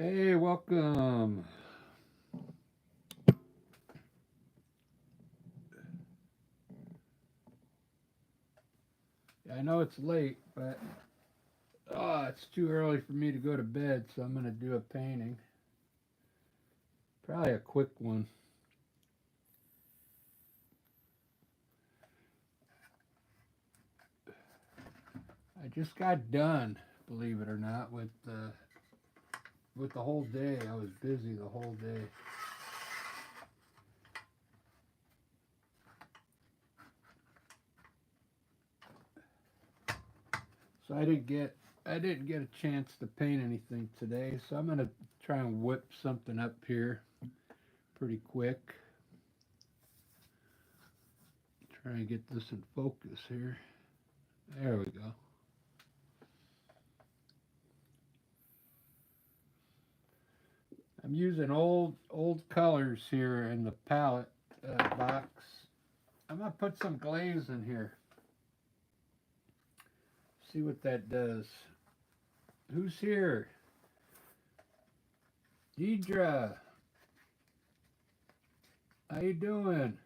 Hey, welcome. I know it's late, but it's too early for me to go to bed, so I'm going to do a painting. Probably a quick one. I just got done, believe it or not, with the whole day. I was busy the whole day. So I didn't get a chance to paint anything today, so I'm going to try and whip something up here pretty quick. Try and get this in focus here. There we go. I'm using old colors here in the palette box. I'm gonna put some glaze in here. See what that does. Who's here? Deidre, how you doing?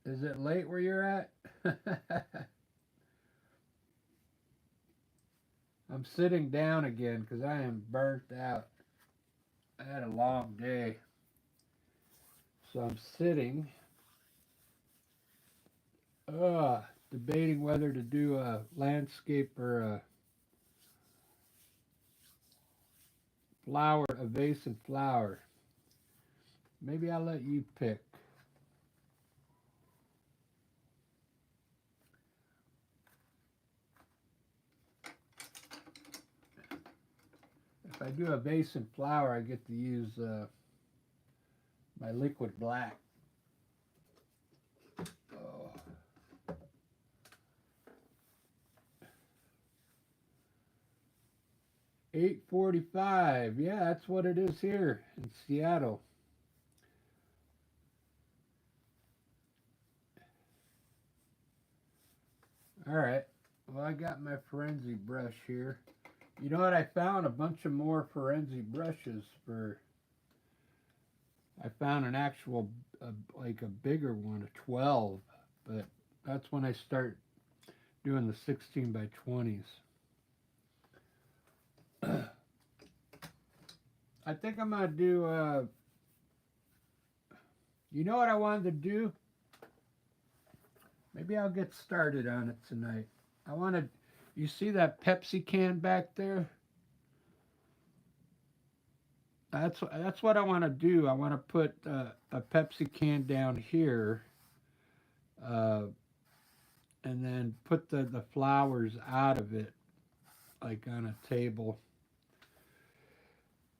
Is it late where you're at? I'm sitting down again because I am burnt out. I had a long day, so I'm sitting, debating whether to do a landscape or a vase and flower. Maybe I'll let you pick. If I do a vase and flower, I get to use my liquid black. Oh. 8:45. Yeah, that's what it is here in Seattle. All right. Well, I got my Forenzi brush here. You know what? I found a bunch of more Forenzi brushes for. I found an actual, like a bigger one, a 12, but that's when I start doing the 16 by 20s. I think I'm gonna do. You know what I wanted to do? Maybe I'll get started on it tonight. I want to. You see that Pepsi can back there? That's what I want to do. I want to put a Pepsi can down here, uh, and then put the flowers out of it, like on a table.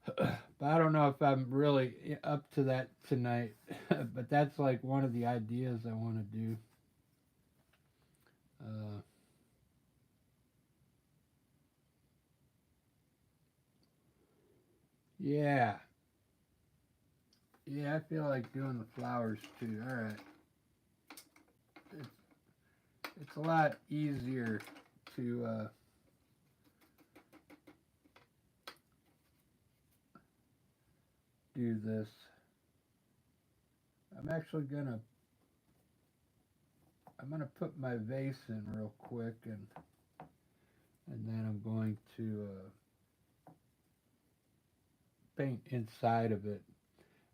But I don't know if I'm really up to that tonight. But that's like one of the ideas I want to do. Uh, yeah, yeah, I feel like doing the flowers too. All right, it's it's a lot easier to do this. I'm actually I'm gonna put my vase in real quick, and then I'm going to paint inside of it.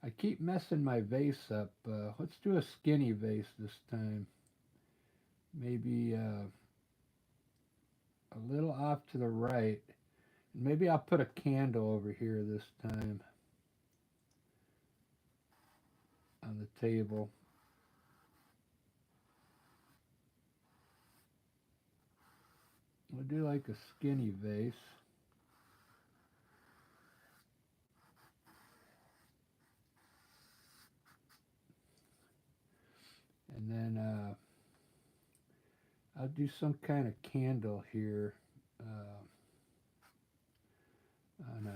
I keep messing my vase up. Let's do a skinny vase this time. Maybe a little off to the right. Maybe I'll put a candle over here this time on the table. We'll do like a skinny vase. And then I'll do some kind of candle here on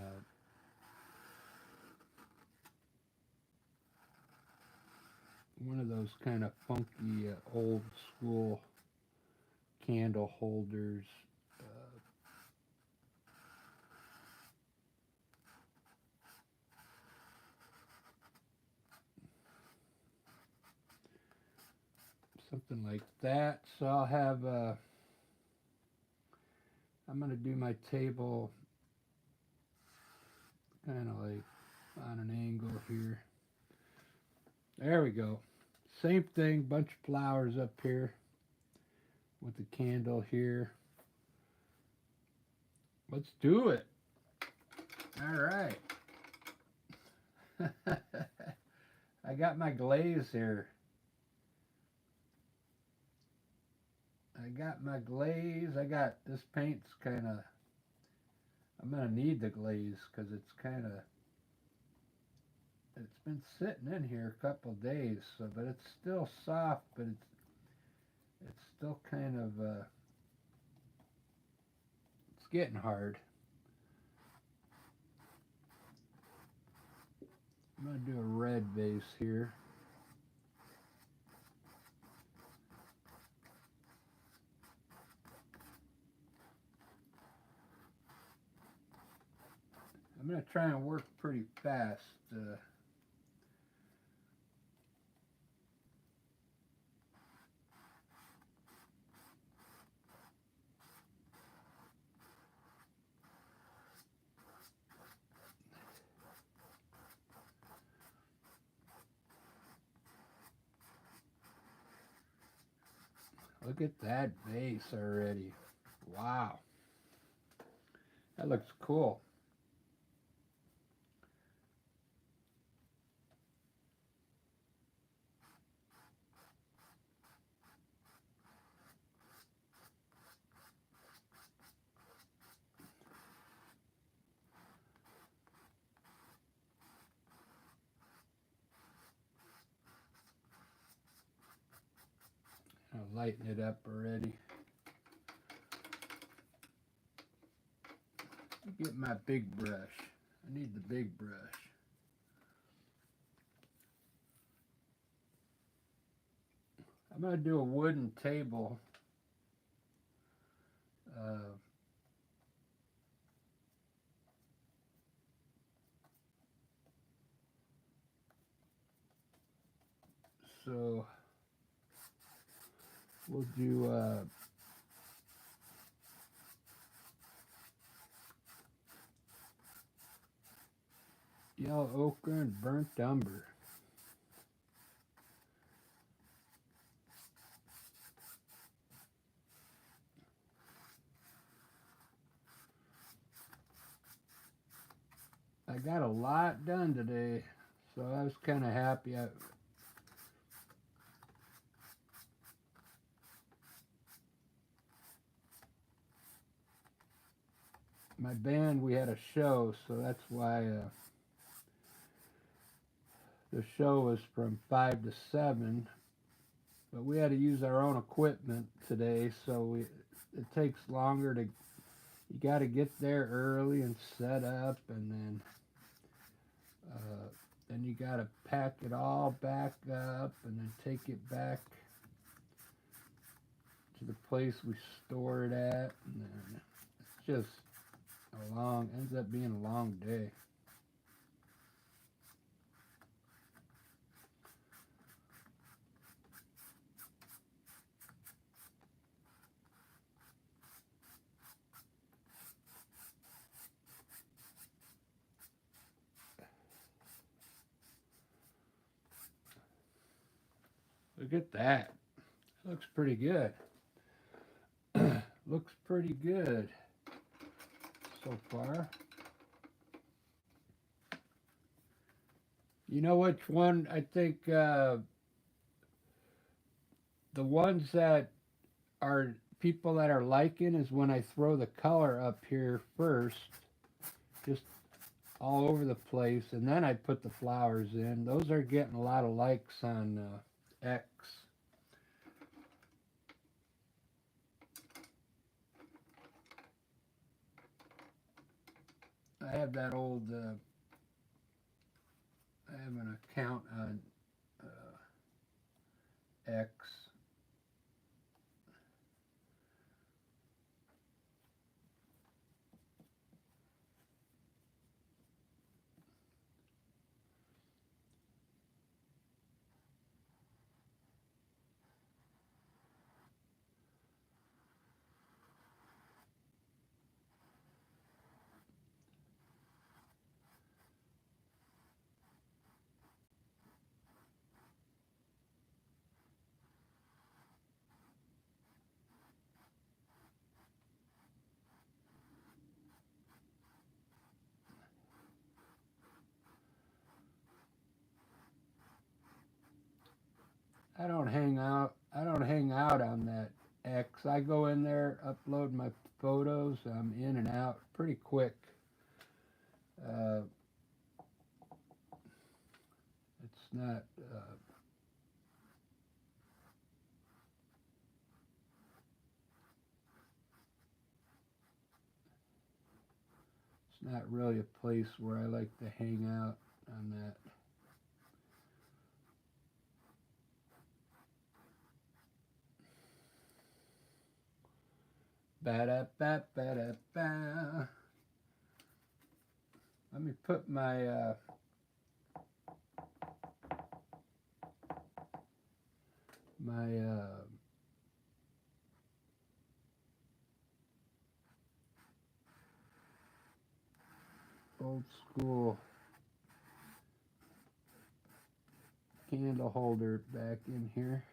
one of those kind of funky old school candle holders. something like that. So I'll have, I'm going to do my table kind of like on an angle here. There we go. Same thing, bunch of flowers up here with the candle here. Let's do it. All right. I got my glaze here. I got my glaze. I got this paint's kind of, I'm going to need the glaze because it's kind of, it's been sitting in here a couple days, so, but it's still soft, but it's still kind of, it's getting hard. I'm going to do a red base here. I'm going to try and work pretty fast. Look at that base already. Wow. That looks cool. I'll lighten it up already. Get my big brush. I need the big brush. I'm going to do a wooden table. So we'll do yellow ochre and burnt umber. I got a lot done today, so I was kind of happy. My band, we had a show, so that's why the show was from 5 to 7, but we had to use our own equipment today, so it takes longer to, you got to get there early and set up, and then you got to pack it all back up and then take it back to the place we store it at, and then it's just ends up being a long day. Look at that. Looks pretty good. Looks pretty good so far. You know which one I think the ones that are people that are liking is when I throw the color up here first, just all over the place, and then I put the flowers in. Those are getting a lot of likes on X. I have that old, I have an account on X. I don't hang out. I don't hang out on that X. I go in there, upload my photos. I'm in and out pretty quick. Uh, it's not. It's not really a place where I like to hang out on that. Ba da ba ba da ba. Let me put my old school candle holder back in here.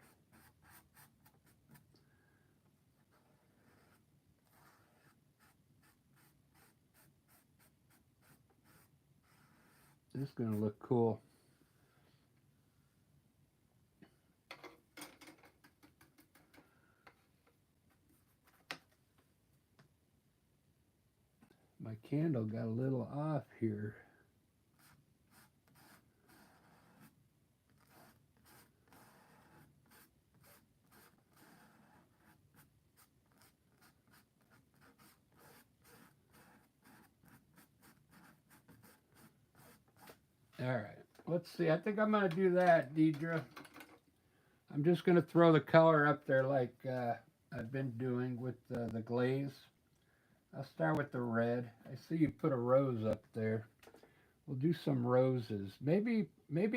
This is gonna look cool. My candle got a little off here. All right, let's see. I think I'm gonna do that, Deidre. I'm just gonna throw the color up there like I've been doing with the glaze. I'll start with the red. I see you put a rose up there. We'll do some roses. Maybe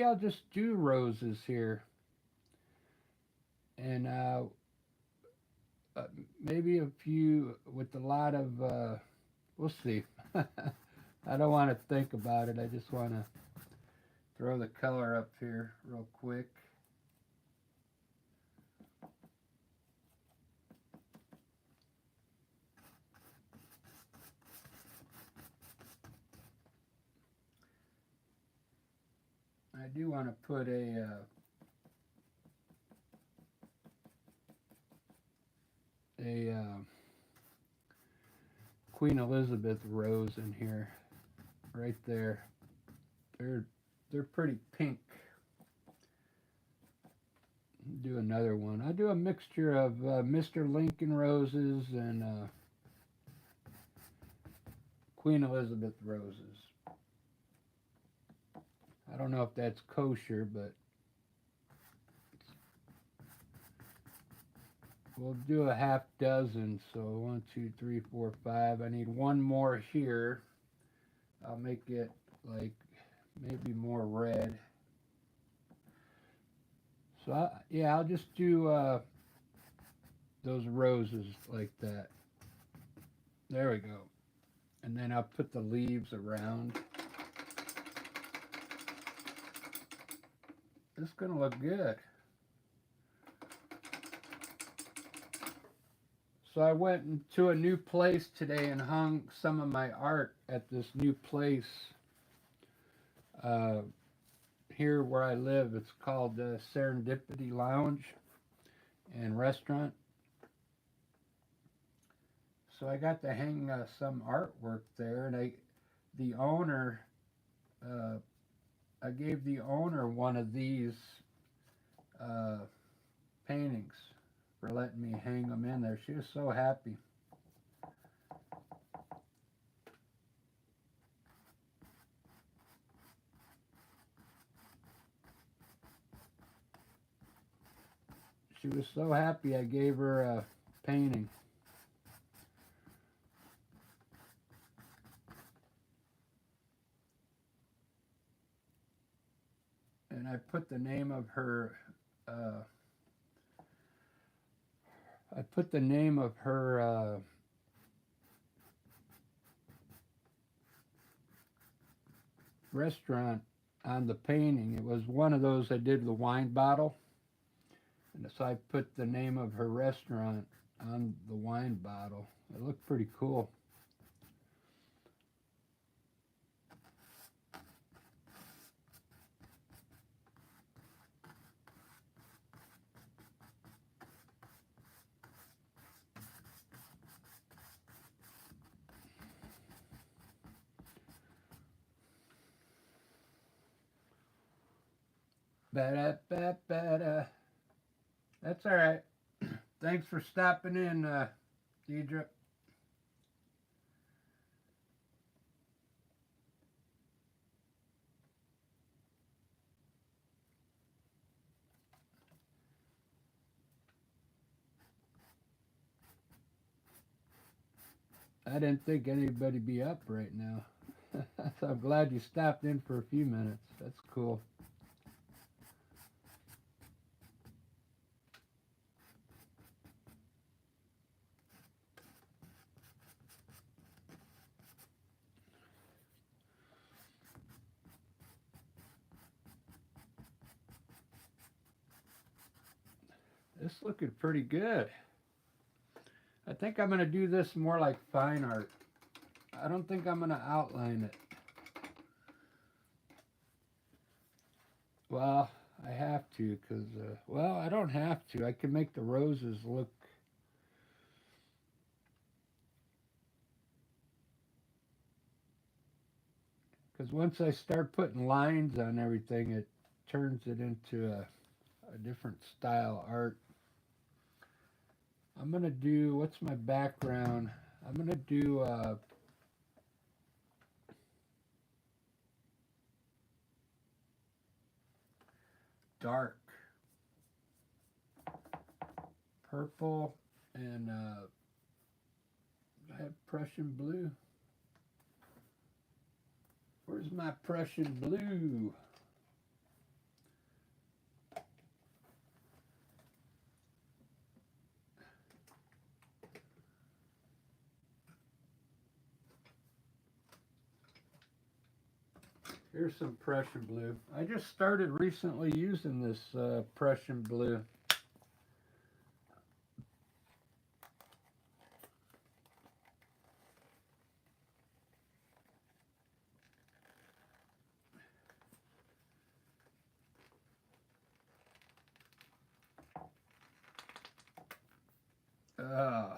I'll just do roses here, and uh, maybe a few with a lot of. We'll see. I don't want to think about it. I just want to throw the color up here real quick. I do want to put a Queen Elizabeth rose in here, right there. They're pretty pink. Do another one. I do a mixture of Mr. Lincoln roses and Queen Elizabeth roses. I don't know if that's kosher, but we'll do a half dozen. So 1, 2, 3, 4, 5. I need one more here. I'll make it like maybe more red. So yeah, I'll just do those roses like that. There we go. And then I'll put the leaves around. This is gonna look good. So I went to a new place today and hung some of my art at this new place uh, here where I live. It's called Serendipity Lounge and Restaurant. So I got to hang some artwork there, and the owner, uh, I gave the owner one of these uh, paintings for letting me hang them in there. She was so happy. She was so happy I gave her a painting. And I put the name of her I put the name of her restaurant on the painting. It was one of those I did the wine bottle. And so I put the name of her restaurant on the wine bottle. It looked pretty cool. Ba-da-ba-ba-da. That's all right. Thanks for stopping in, Deidre. I didn't think anybody'd be up right now. So I'm glad you stopped in for a few minutes. That's cool. This looking pretty good. I think I'm gonna do this more like fine art. I don't think I'm gonna outline it. Well, I have to because, well, I don't have to. I can make the roses look. Because once I start putting lines on everything, it turns it into a different style art. I'm gonna do, what's my background? I'm gonna do dark purple and I have Prussian blue. Where's my Prussian blue? Here's some Prussian blue. I just started recently using this Prussian blue. Uh,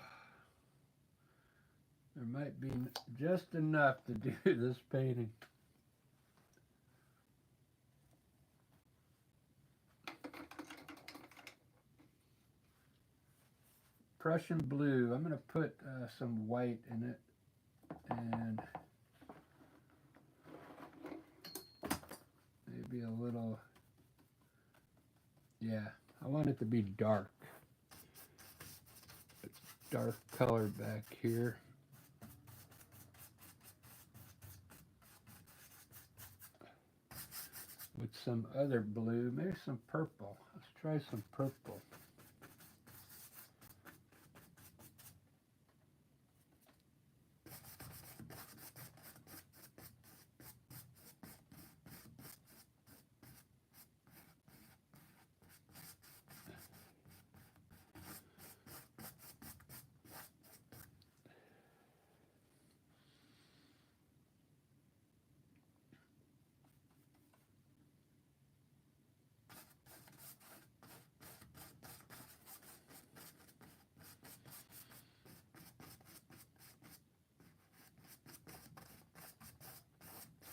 there might be just enough to do this painting. Prussian blue. I'm going to put some white in it and maybe a little, yeah, I want it to be dark. It's dark color back here. With some other blue, maybe some purple. Let's try some purple.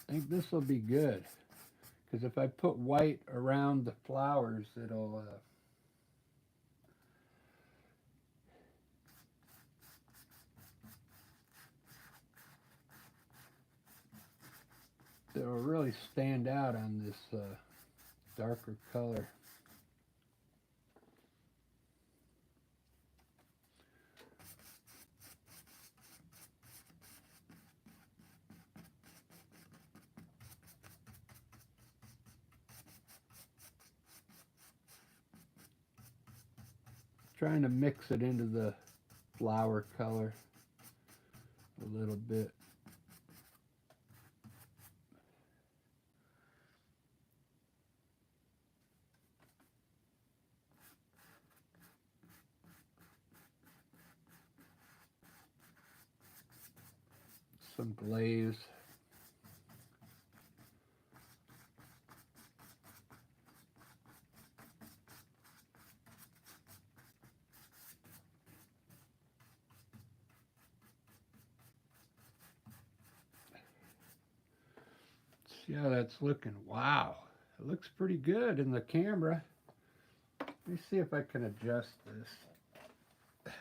I think this will be good because if I put white around the flowers, it'll really stand out on this darker color. Trying to mix it into the flower color a little bit. Some glaze. See how that's looking. Wow, It looks pretty good in the camera. Let me see if I can adjust this.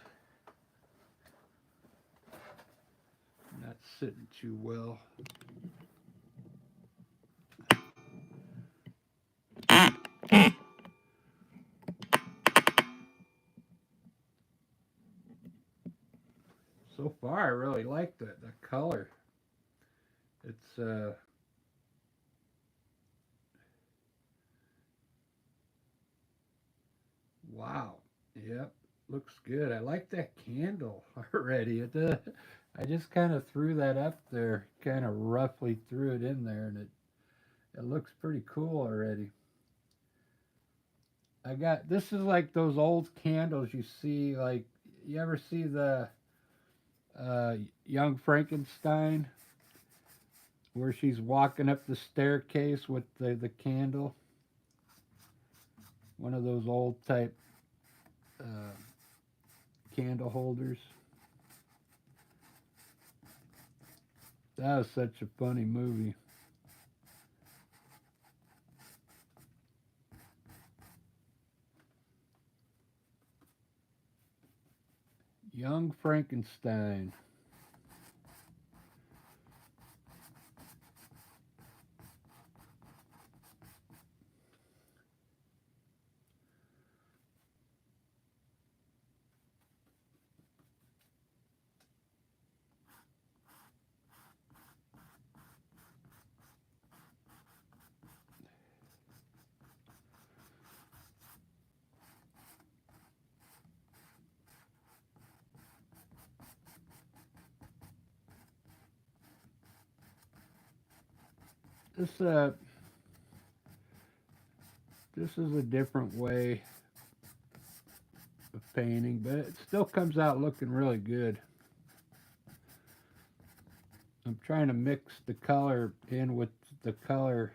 Not sitting too well. So far, I really like the color. It's wow. Yep, looks good. I like that candle already. I just kind of threw that up there, kind of roughly threw it in there, and it looks pretty cool already. I got this is like those old candles you see, like you ever see the uh, Young Frankenstein where she's walking up the staircase with the candle. One of those old type uh, candle holders. That was such a funny movie. Young Frankenstein. This this is a different way of painting, but it still comes out looking really good. I'm trying to mix the color in with the color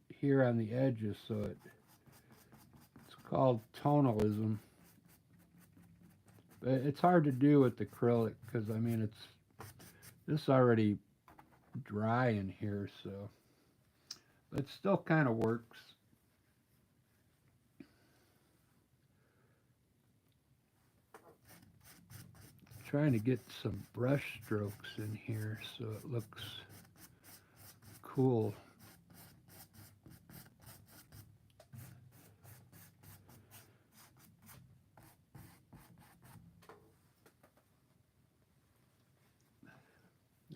here on the edges, so it's called tonalism. But it's hard to do with acrylic because I mean it's this already dry in here, so but it still kind of works. Trying to get some brush strokes in here so it looks cool.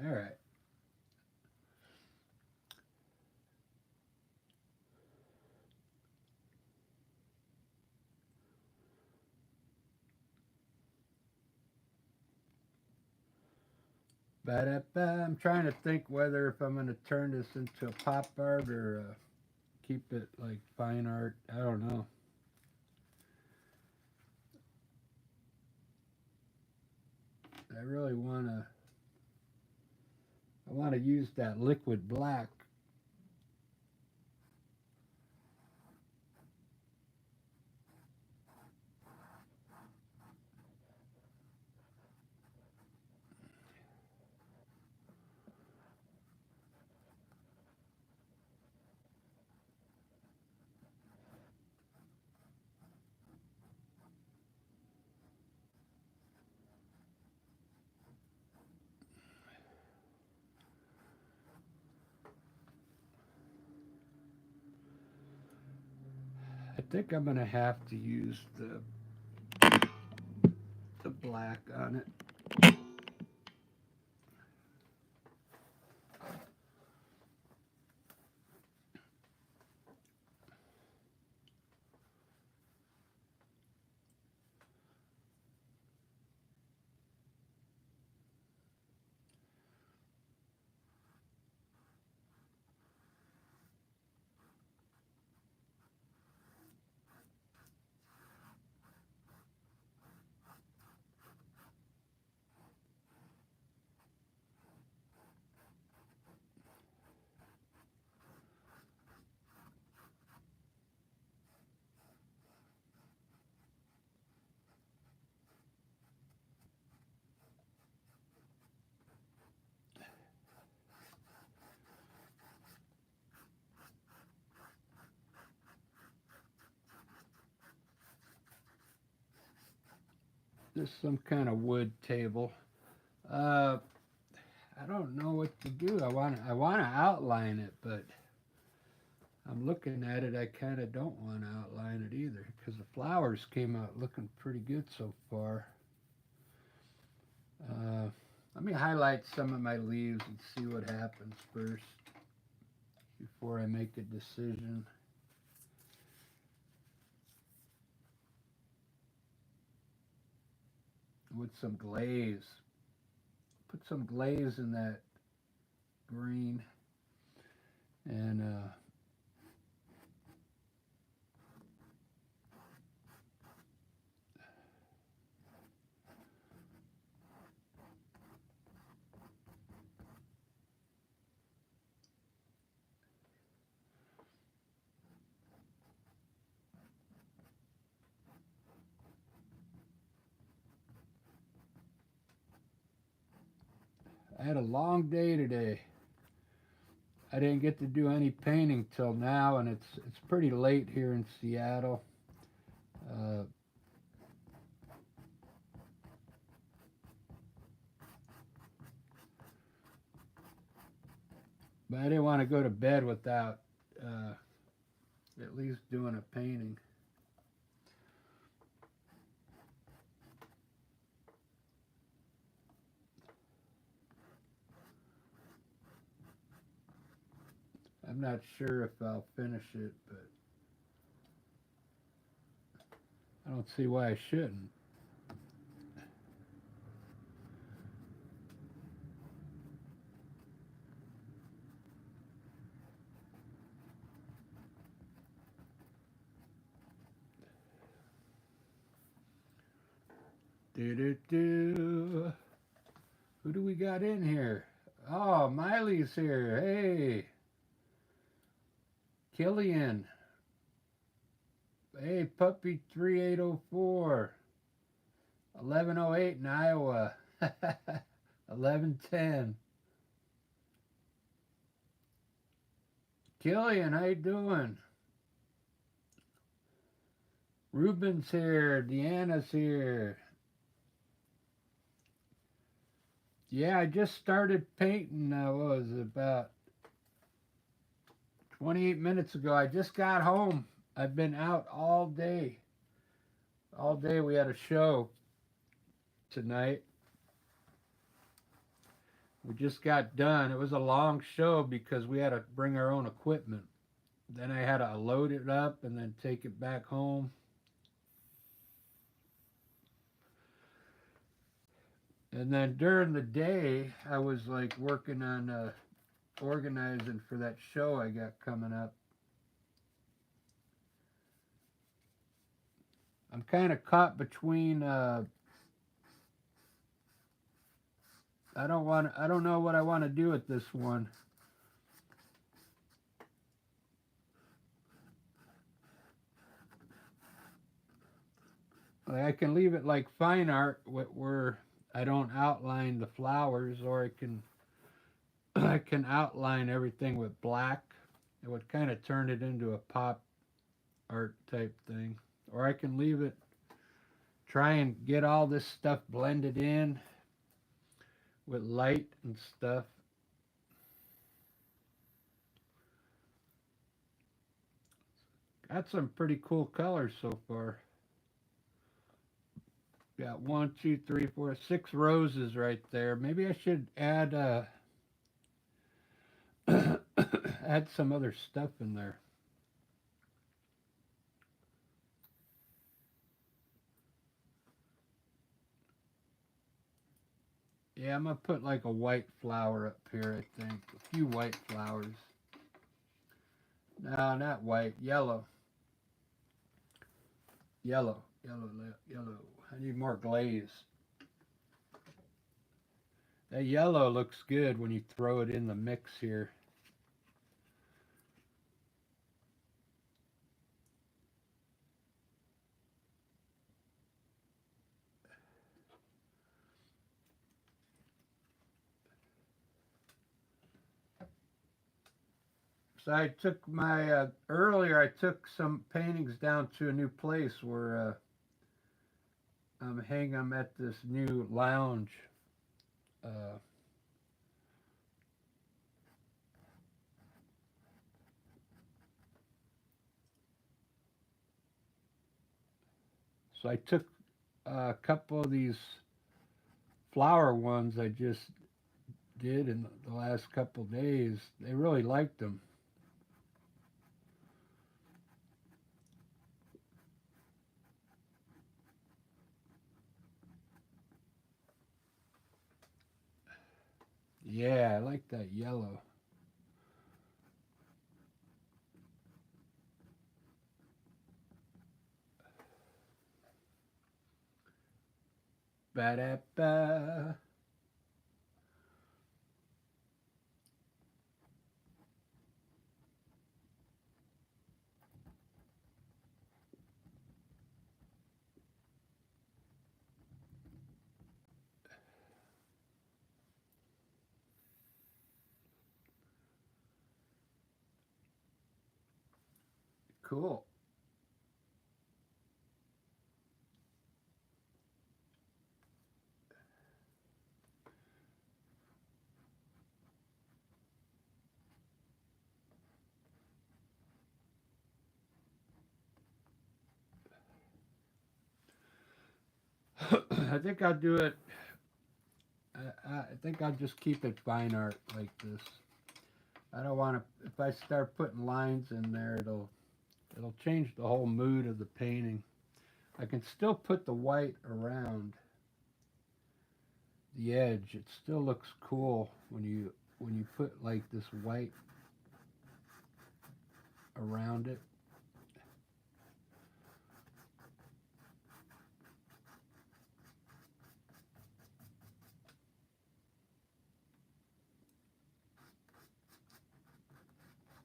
All right. Ba-da-ba. I'm trying to think whether if I'm going to turn this into a pop art or keep it like fine art. I don't know. I really want to. I want to use that liquid black. I think I'm going to have to use the black on it. Just some kind of wood table. Uh, I don't know what to do. I wanna outline it, but I'm looking at it. I kind of don't want to outline it either because the flowers came out looking pretty good so far. Uh, Let me highlight some of my leaves and see what happens first before I make a decision. With some glaze. Put some glaze in that green and I had a long day today. I didn't get to do any painting till now, and it's pretty late here in Seattle. Uh, but I didn't want to go to bed without uh, at least doing a painting. I'm not sure if I'll finish it, but I don't see why I shouldn't. Do do do. Who do we got in here? Oh, Miley's here. Hey, Killian. Hey, Puppy 3804. 1108 in Iowa. 1110. Killian, how you doing? Ruben's here. Deanna's here. Yeah, I just started painting. What was it, about 28 minutes ago. I just got home. I've been out all day. All day we had a show tonight. We just got done. It was a long show because we had to bring our own equipment. Then I had to load it up and then take it back home. And then during the day, I was like working on organizing for that show I got coming up. I'm kind of caught between. I don't want. I don't know what I want to do with this one. Like I can leave it like fine art, where I don't outline the flowers, or I can I can outline everything with black. It would kind of turn it into a pop art type thing. Or I can leave it, try and get all this stuff blended in with light and stuff. Got some pretty cool colors so far. Got one, two, three, four, six roses right there. Maybe I should add add some other stuff in there. Yeah, I'm gonna put like a white flower up here. I think a few white flowers. No, not white. Yellow. Yellow. Yellow. Yellow. I need more glaze. That yellow looks good when you throw it in the mix here. So I took my earlier. I took some paintings down to a new place where hang them at this new lounge. Uh, so I took a couple of these flower ones I just did in the last couple of days. They really liked them. Yeah, I like that yellow. Ba-da-ba. Cool. I think I'll do it. I think I'll just keep it fine art like this. I don't want to. If I start putting lines in there, it'll change the whole mood of the painting. I can still put the white around the edge. It still looks cool when you put like this white around it.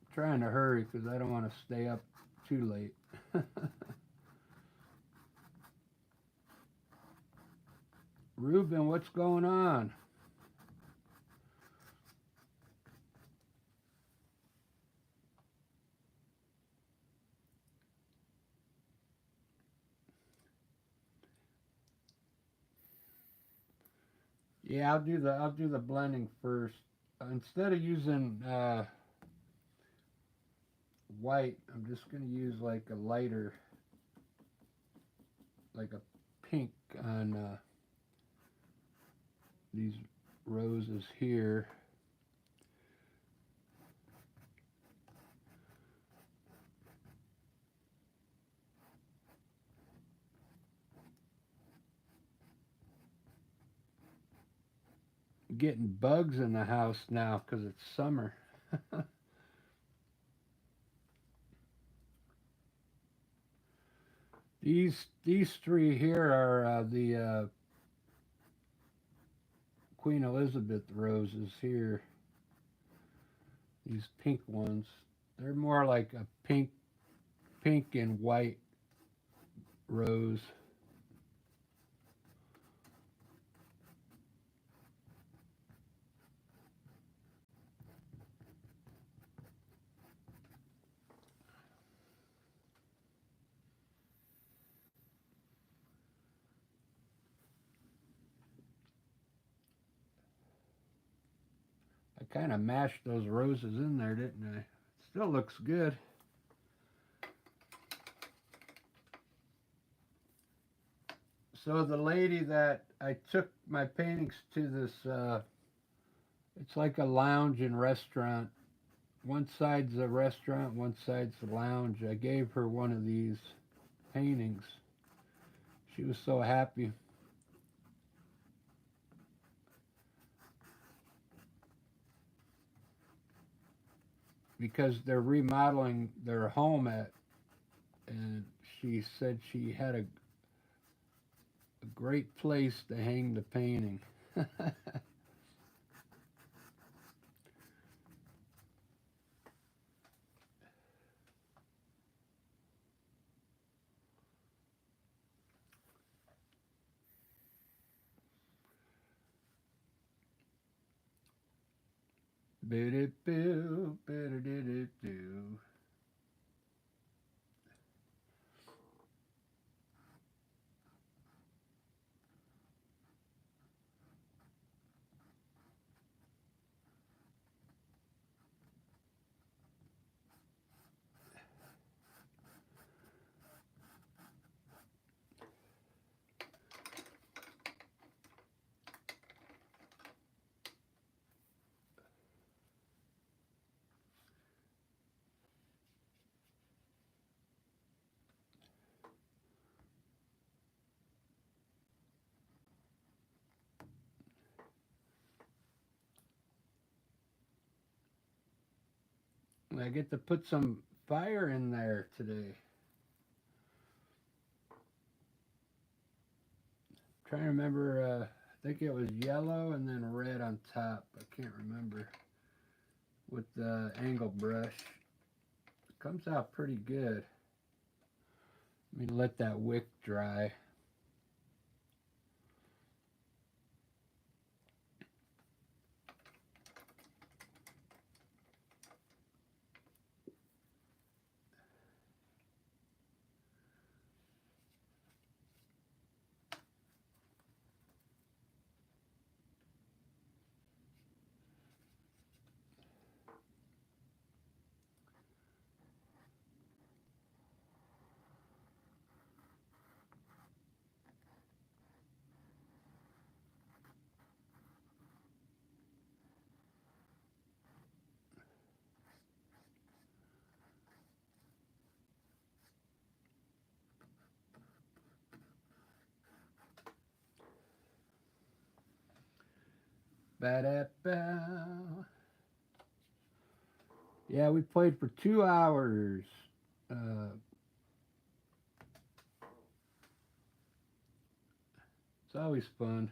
I'm trying to hurry because I don't want to stay up too late. Ruben, what's going on? Yeah, I'll do the blending first. Instead of using white, I'm just gonna use like a lighter, like a pink on these roses here. Getting bugs in the house now because it's summer. These three here are the Queen Elizabeth roses here. These pink ones. They're more like a pink and white rose. I kind of mashed those roses in there, didn't I? Still looks good. So the lady that I took my paintings to this, it's like a lounge and restaurant. One side's a restaurant, one side's a lounge. I gave her one of these paintings. She was so happy because they're remodeling their home and she said she had a great place to hang the painting. I get to put some fire in there today. Trying to remember, I think it was yellow and then red on top. I can't remember. With the angle brush. It comes out pretty good. Let me let that wick dry. Ba-da-ba. Yeah, we played for 2 hours. It's always fun.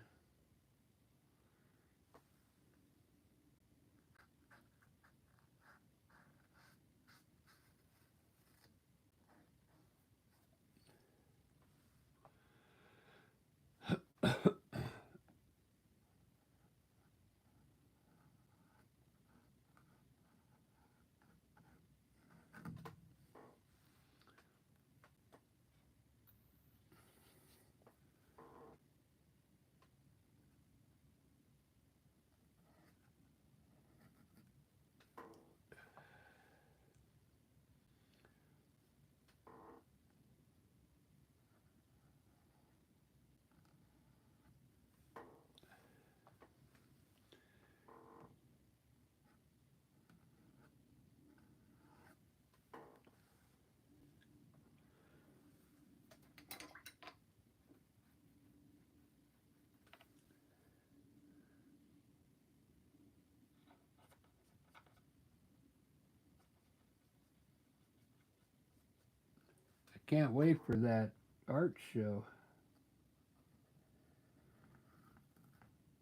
I can't wait for that art show.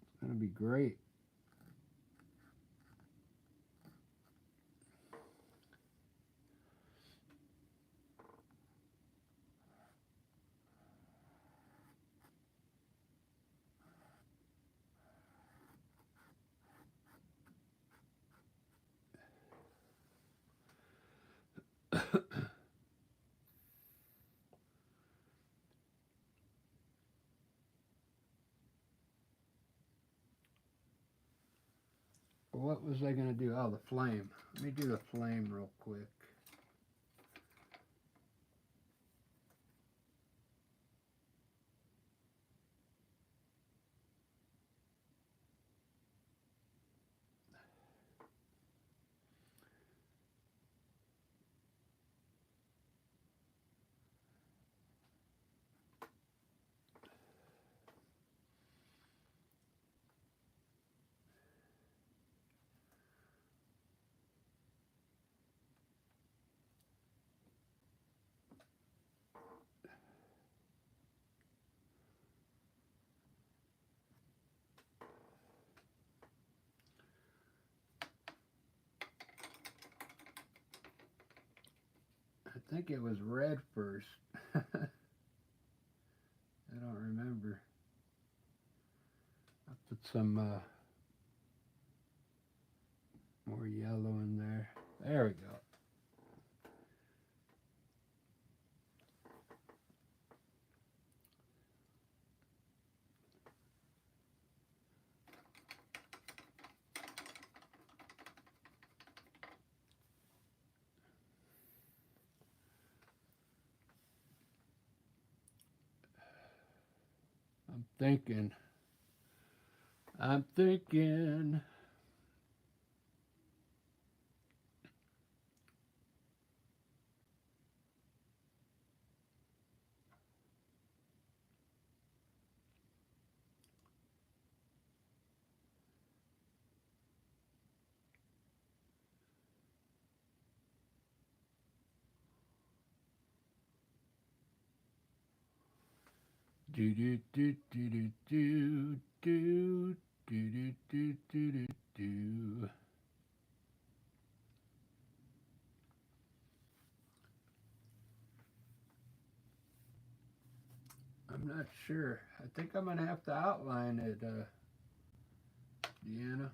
It's going to be great. What was I going to do? Oh, the flame. Let me do the flame real quick. I think it was red first. I don't remember. I'll put some more yellow in there. There we go. I'm thinking. I'm thinking. Do do do do do do do do do do do do. I'm not sure. I think I'm gonna have to outline it, Deanna.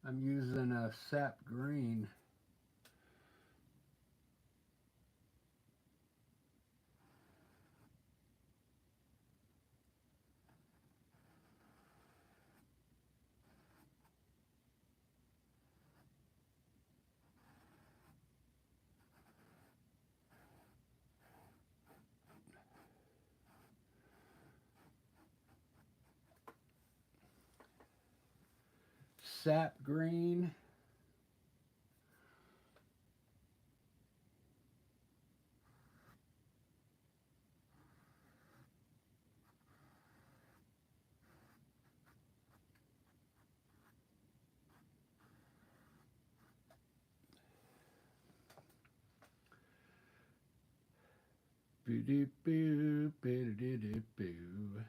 I'm using a sap green. Sap green. Boo doo boo boo doo doo boo.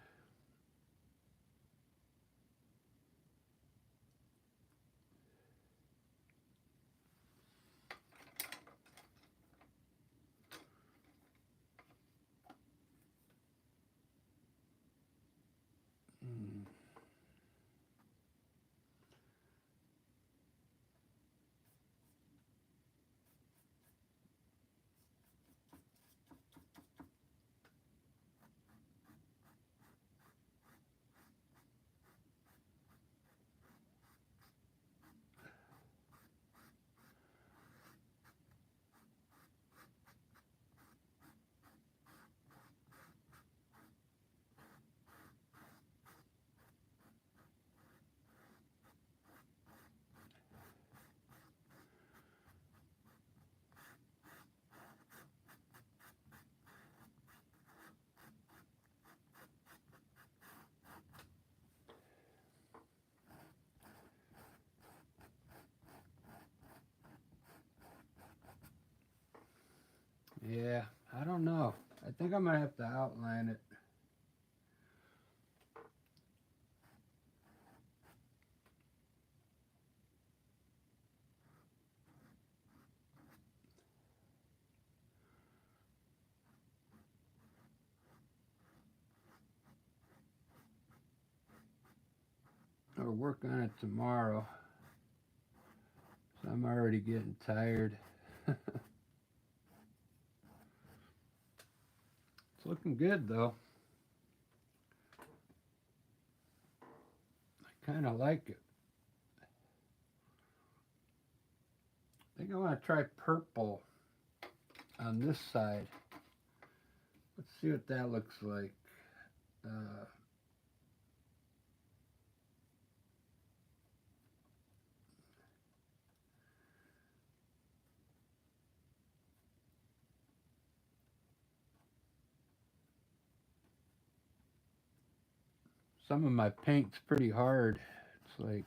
Mm. Yeah, I don't know. I think I'm gonna have to outline it. Or work on it tomorrow. So I'm already getting tired. It's looking good though. I kind of like it. I think I want to try purple on this side. Let's see what that looks like. Uh, some of my paint's pretty hard. It's like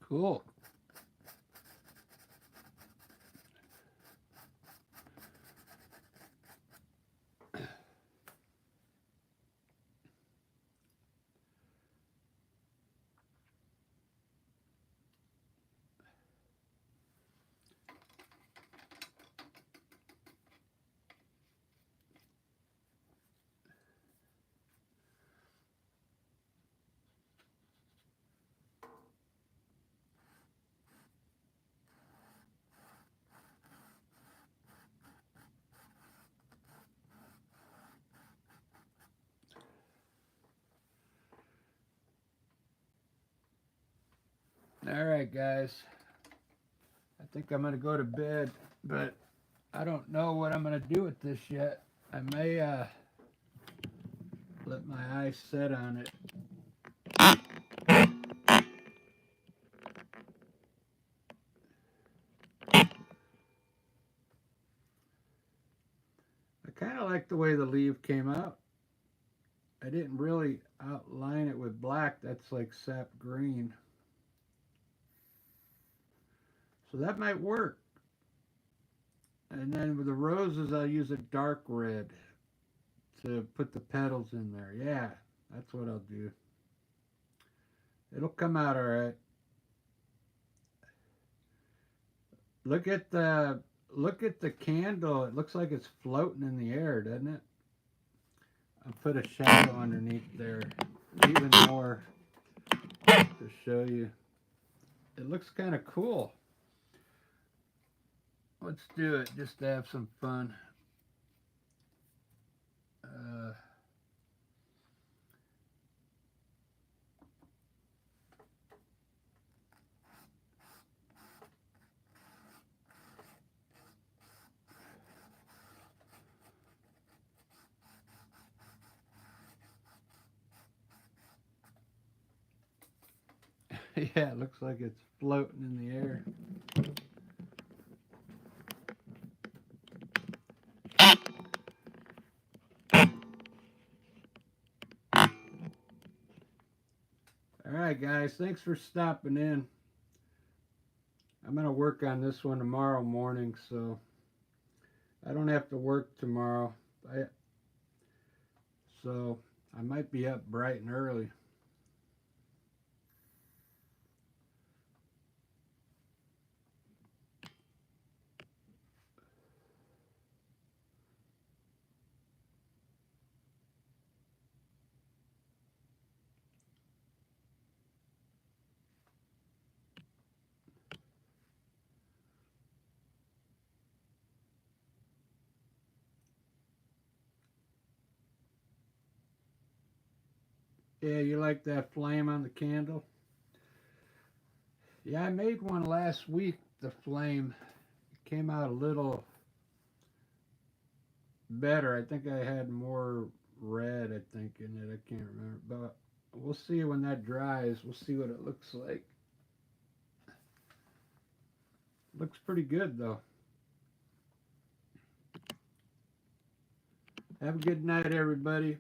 cool. All right, guys. I think I'm going to go to bed, but I don't know what I'm going to do with this yet. I may let my eyes set on it. I kind of like the way the leaf came out. I didn't really outline it with black. That's like sap green. So that might work. And then with the roses, I'll use a dark red to put the petals in there. Yeah, that's what I'll do. It'll come out all right. Look at the candle. It looks like it's floating in the air, doesn't it? I'll put a shadow underneath there, even more to show you. It looks kind of cool. Let's do it just to have some fun. Yeah, it looks like it's floating in the air. All right, guys, thanks for stopping in. I'm going to work on this one tomorrow morning, so I don't have to work tomorrow. So I might be up bright and early. Yeah, you like that flame on the candle? Yeah, I made one last week, the flame. It came out a little better. I think I had more red, I think, in it. I can't remember. But we'll see when that dries. We'll see what it looks like. Looks pretty good, though. Have a good night, everybody.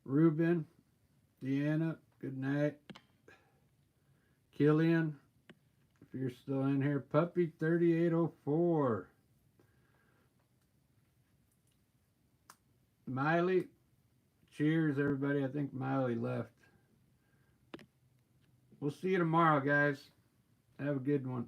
Ruben, Deanna, good night. Killian, if you're still in here. Puppy 3804. Miley, cheers, everybody. I think Miley left. We'll see you tomorrow, guys. Have a good one.